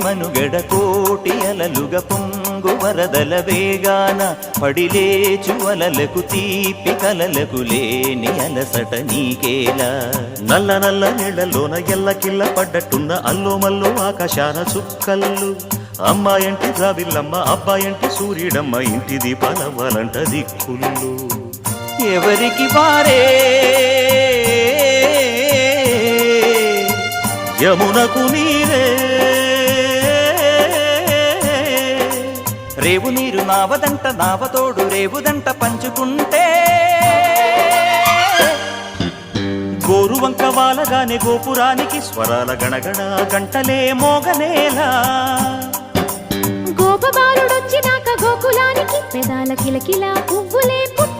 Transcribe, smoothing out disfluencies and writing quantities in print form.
మనుగడ కోటి అలలుగా పొంగు వరదల వేగాన పడిలేచు అలలకు తీపి కలలకు లేని అలసట నీకేలా నల్ల నల్ల నీళ్లలోన ఎల్లకిల్ల పడ్డట్టున్న అల్లో మల్లో ఆకాశాన చుక్కల్లు అమ్మాయంటి ద్రావిల్లమ్మ అబ్బాయంటి సూర్యుడమ్మ ఇంటి దీపాలవ్వాలంట దిక్కులు ఎవరికి వారే యమునకు నీరే రేవు నీరు నావదంట నావతోడు రేవుదంట పంచుకుంటే గోరువంక వాలగానే గోపురానికి స్వరాల గణగణ గంటలే మోగనేలా గోపబాలుడొచ్చినాక గోకులానికి పెదాల కిలకిల పువ్వులే పుట్ట